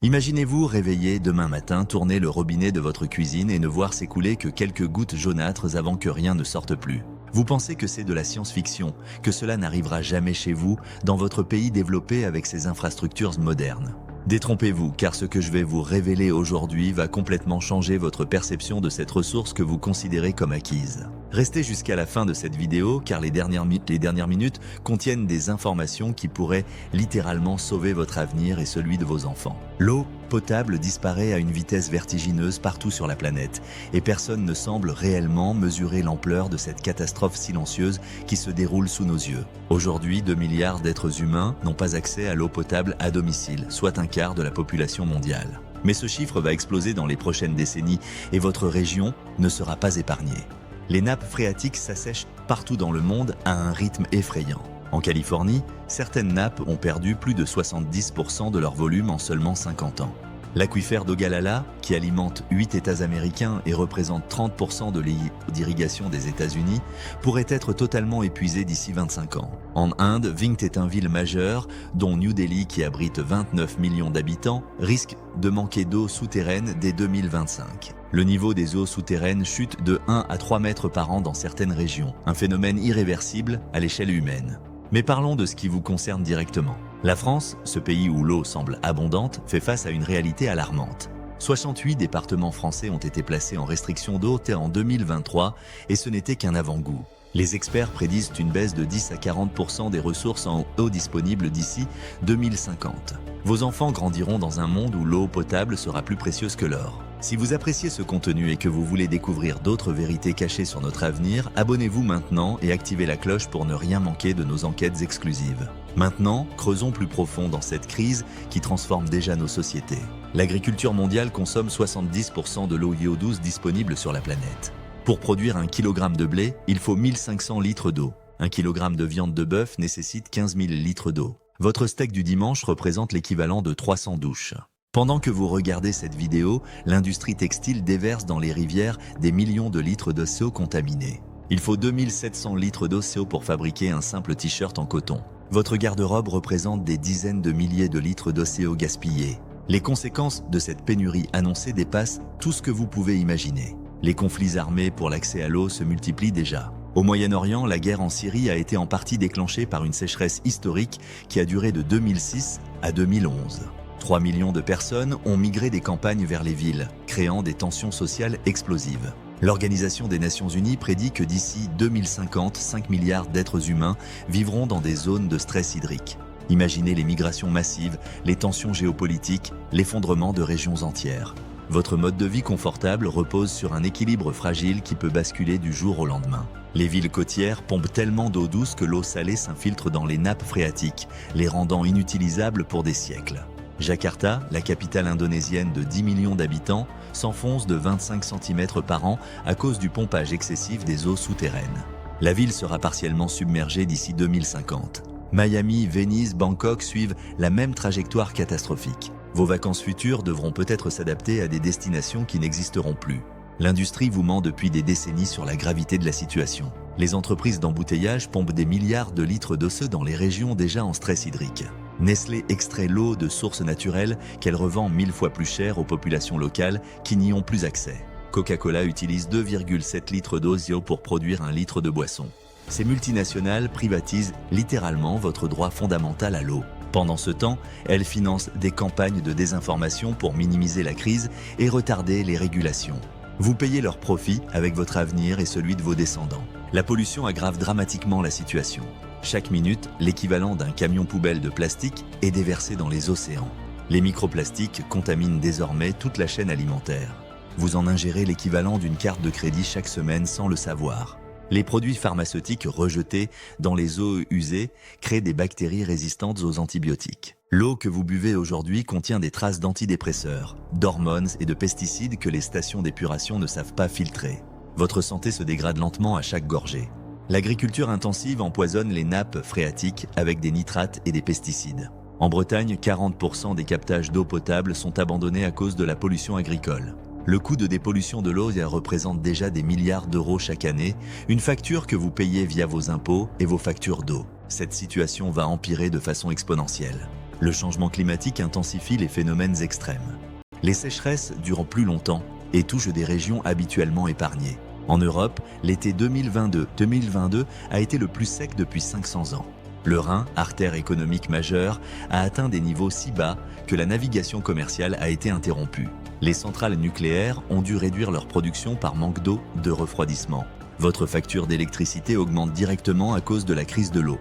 Imaginez-vous réveiller demain matin, tourner le robinet de votre cuisine et ne voir s'écouler que quelques gouttes jaunâtres avant que rien ne sorte plus. Vous pensez que c'est de la science-fiction, que cela n'arrivera jamais chez vous, dans votre pays développé avec ses infrastructures modernes. Détrompez-vous, car ce que je vais vous révéler aujourd'hui va complètement changer votre perception de cette ressource que vous considérez comme acquise. Restez jusqu'à la fin de cette vidéo, car les dernières minutes contiennent des informations qui pourraient littéralement sauver votre avenir et celui de vos enfants. L'eau potable disparaît à une vitesse vertigineuse partout sur la planète, et personne ne semble réellement mesurer l'ampleur de cette catastrophe silencieuse qui se déroule sous nos yeux. Aujourd'hui, 2 milliards d'êtres humains n'ont pas accès à l'eau potable à domicile, soit un quart de la population mondiale. Mais ce chiffre va exploser dans les prochaines décennies et votre région ne sera pas épargnée. Les nappes phréatiques s'assèchent partout dans le monde à un rythme effrayant. En Californie, certaines nappes ont perdu plus de 70% de leur volume en seulement 50 ans. L'aquifère d'Ogallala, qui alimente 8 États américains et représente 30% de l'irrigation des États-Unis, pourrait être totalement épuisé d'ici 25 ans. En Inde, Vindh est une ville majeure, dont New Delhi, qui abrite 29 millions d'habitants, risque de manquer d'eau souterraine dès 2025. Le niveau des eaux souterraines chute de 1 à 3 mètres par an dans certaines régions, un phénomène irréversible à l'échelle humaine. Mais parlons de ce qui vous concerne directement. La France, ce pays où l'eau semble abondante, fait face à une réalité alarmante. 68 départements français ont été placés en restriction d'eau en 2023 et ce n'était qu'un avant-goût. Les experts prédisent une baisse de 10 à 40% des ressources en eau disponibles d'ici 2050. Vos enfants grandiront dans un monde où l'eau potable sera plus précieuse que l'or. Si vous appréciez ce contenu et que vous voulez découvrir d'autres vérités cachées sur notre avenir, abonnez-vous maintenant et activez la cloche pour ne rien manquer de nos enquêtes exclusives. Maintenant, creusons plus profond dans cette crise qui transforme déjà nos sociétés. L'agriculture mondiale consomme 70% de l'eau douce disponible sur la planète. Pour produire 1 kg de blé, il faut 1500 litres d'eau. 1 kg de viande de bœuf nécessite 15 000 litres d'eau. Votre steak du dimanche représente l'équivalent de 300 douches. Pendant que vous regardez cette vidéo, l'industrie textile déverse dans les rivières des millions de litres d'océan contaminés. Il faut 2700 litres d'océan pour fabriquer un simple t-shirt en coton. Votre garde-robe représente des dizaines de milliers de litres d'océan gaspillés. Les conséquences de cette pénurie annoncée dépassent tout ce que vous pouvez imaginer. Les conflits armés pour l'accès à l'eau se multiplient déjà. Au Moyen-Orient, la guerre en Syrie a été en partie déclenchée par une sécheresse historique qui a duré de 2006 à 2011. 3 millions de personnes ont migré des campagnes vers les villes, créant des tensions sociales explosives. L'Organisation des Nations Unies prédit que d'ici 2050, 5 milliards d'êtres humains vivront dans des zones de stress hydrique. Imaginez les migrations massives, les tensions géopolitiques, l'effondrement de régions entières. Votre mode de vie confortable repose sur un équilibre fragile qui peut basculer du jour au lendemain. Les villes côtières pompent tellement d'eau douce que l'eau salée s'infiltre dans les nappes phréatiques, les rendant inutilisables pour des siècles. Jakarta, la capitale indonésienne de 10 millions d'habitants, s'enfonce de 25 cm par an à cause du pompage excessif des eaux souterraines. La ville sera partiellement submergée d'ici 2050. Miami, Venise, Bangkok suivent la même trajectoire catastrophique. Vos vacances futures devront peut-être s'adapter à des destinations qui n'existeront plus. L'industrie vous ment depuis des décennies sur la gravité de la situation. Les entreprises d'embouteillage pompent des milliards de litres d'océan dans les régions déjà en stress hydrique. Nestlé extrait l'eau de sources naturelles qu'elle revend 1000 fois plus cher aux populations locales qui n'y ont plus accès. Coca-Cola utilise 2,7 litres d'eau pour produire 1 litre de boisson. Ces multinationales privatisent littéralement votre droit fondamental à l'eau. Pendant ce temps, elles financent des campagnes de désinformation pour minimiser la crise et retarder les régulations. Vous payez leurs profits avec votre avenir et celui de vos descendants. La pollution aggrave dramatiquement la situation. Chaque minute, l'équivalent d'un camion poubelle de plastique est déversé dans les océans. Les microplastiques contaminent désormais toute la chaîne alimentaire. Vous en ingérez l'équivalent d'une carte de crédit chaque semaine sans le savoir. Les produits pharmaceutiques rejetés dans les eaux usées créent des bactéries résistantes aux antibiotiques. L'eau que vous buvez aujourd'hui contient des traces d'antidépresseurs, d'hormones et de pesticides que les stations d'épuration ne savent pas filtrer. Votre santé se dégrade lentement à chaque gorgée. L'agriculture intensive empoisonne les nappes phréatiques avec des nitrates et des pesticides. En Bretagne, 40% des captages d'eau potable sont abandonnés à cause de la pollution agricole. Le coût de dépollution de l'eau représente déjà des milliards d'euros chaque année, une facture que vous payez via vos impôts et vos factures d'eau. Cette situation va empirer de façon exponentielle. Le changement climatique intensifie les phénomènes extrêmes. Les sécheresses durent plus longtemps et touchent des régions habituellement épargnées. En Europe, l'été 2022 a été le plus sec depuis 500 ans. Le Rhin, artère économique majeure, a atteint des niveaux si bas que la navigation commerciale a été interrompue. Les centrales nucléaires ont dû réduire leur production par manque d'eau, de refroidissement. Votre facture d'électricité augmente directement à cause de la crise de l'eau.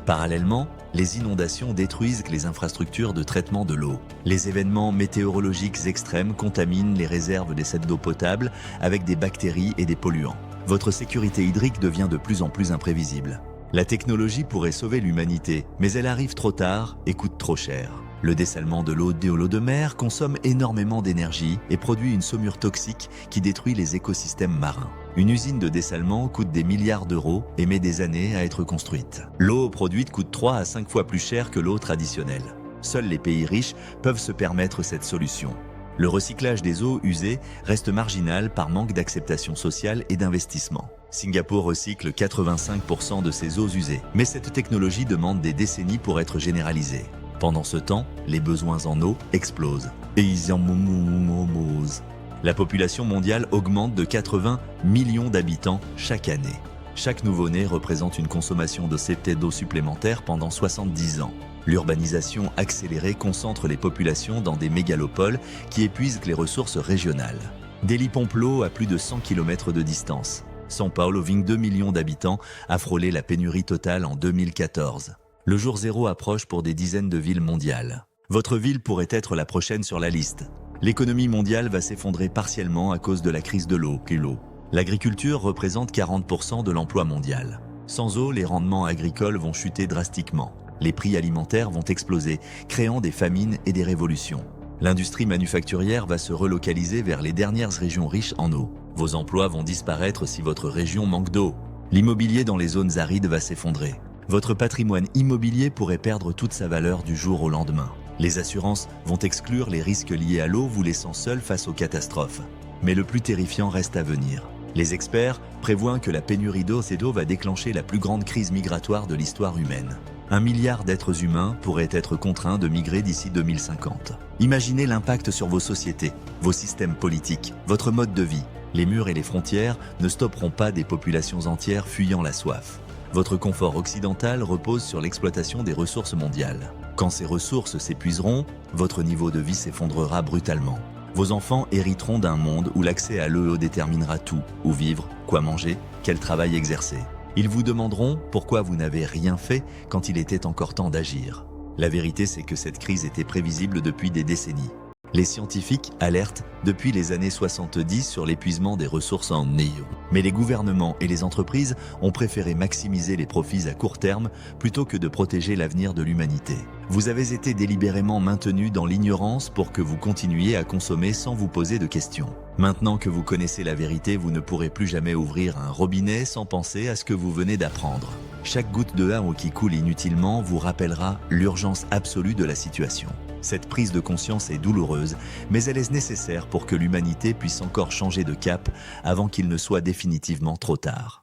Parallèlement, les inondations détruisent les infrastructures de traitement de l'eau. Les événements météorologiques extrêmes contaminent les réserves des sets d'eau potable avec des bactéries et des polluants. Votre sécurité hydrique devient de plus en plus imprévisible. La technologie pourrait sauver l'humanité, mais elle arrive trop tard et coûte trop cher. Le dessalement de l'eau de mer consomme énormément d'énergie et produit une saumure toxique qui détruit les écosystèmes marins. Une usine de dessalement coûte des milliards d'euros et met des années à être construite. L'eau produite coûte 3 à 5 fois plus cher que l'eau traditionnelle. Seuls les pays riches peuvent se permettre cette solution. Le recyclage des eaux usées reste marginal par manque d'acceptation sociale et d'investissement. Singapour recycle 85% de ses eaux usées, mais cette technologie demande des décennies pour être généralisée. Pendant ce temps, les besoins en eau explosent. La population mondiale augmente de 80 millions d'habitants chaque année. Chaque nouveau-né représente une consommation d'eau supplémentaire pendant 70 ans. L'urbanisation accélérée concentre les populations dans des mégalopoles qui épuisent les ressources régionales. Delhi pompe l'eau à plus de 100 km de distance. São Paulo, avec 2 millions d'habitants, a frôlé la pénurie totale en 2014. Le jour zéro approche pour des dizaines de villes mondiales. Votre ville pourrait être la prochaine sur la liste. L'économie mondiale va s'effondrer partiellement à cause de la crise de l'eau. L'agriculture représente 40% de l'emploi mondial. Sans eau, les rendements agricoles vont chuter drastiquement. Les prix alimentaires vont exploser, créant des famines et des révolutions. L'industrie manufacturière va se relocaliser vers les dernières régions riches en eau. Vos emplois vont disparaître si votre région manque d'eau. L'immobilier dans les zones arides va s'effondrer. Votre patrimoine immobilier pourrait perdre toute sa valeur du jour au lendemain. Les assurances vont exclure les risques liés à l'eau, vous laissant seul face aux catastrophes. Mais le plus terrifiant reste à venir. Les experts prévoient que la pénurie d'eau va déclencher la plus grande crise migratoire de l'histoire humaine. 1 milliard d'êtres humains pourraient être contraints de migrer d'ici 2050. Imaginez l'impact sur vos sociétés, vos systèmes politiques, votre mode de vie. Les murs et les frontières ne stopperont pas des populations entières fuyant la soif. Votre confort occidental repose sur l'exploitation des ressources mondiales. Quand ces ressources s'épuiseront, votre niveau de vie s'effondrera brutalement. Vos enfants hériteront d'un monde où l'accès à l'eau déterminera tout, où vivre, quoi manger, quel travail exercer. Ils vous demanderont pourquoi vous n'avez rien fait quand il était encore temps d'agir. La vérité, c'est que cette crise était prévisible depuis des décennies. Les scientifiques alertent depuis les années 70 sur l'épuisement des ressources en eau. Mais les gouvernements et les entreprises ont préféré maximiser les profits à court terme plutôt que de protéger l'avenir de l'humanité. Vous avez été délibérément maintenu dans l'ignorance pour que vous continuiez à consommer sans vous poser de questions. Maintenant que vous connaissez la vérité, vous ne pourrez plus jamais ouvrir un robinet sans penser à ce que vous venez d'apprendre. Chaque goutte de eau qui coule inutilement vous rappellera l'urgence absolue de la situation. Cette prise de conscience est douloureuse, mais elle est nécessaire pour que l'humanité puisse encore changer de cap avant qu'il ne soit définitivement trop tard.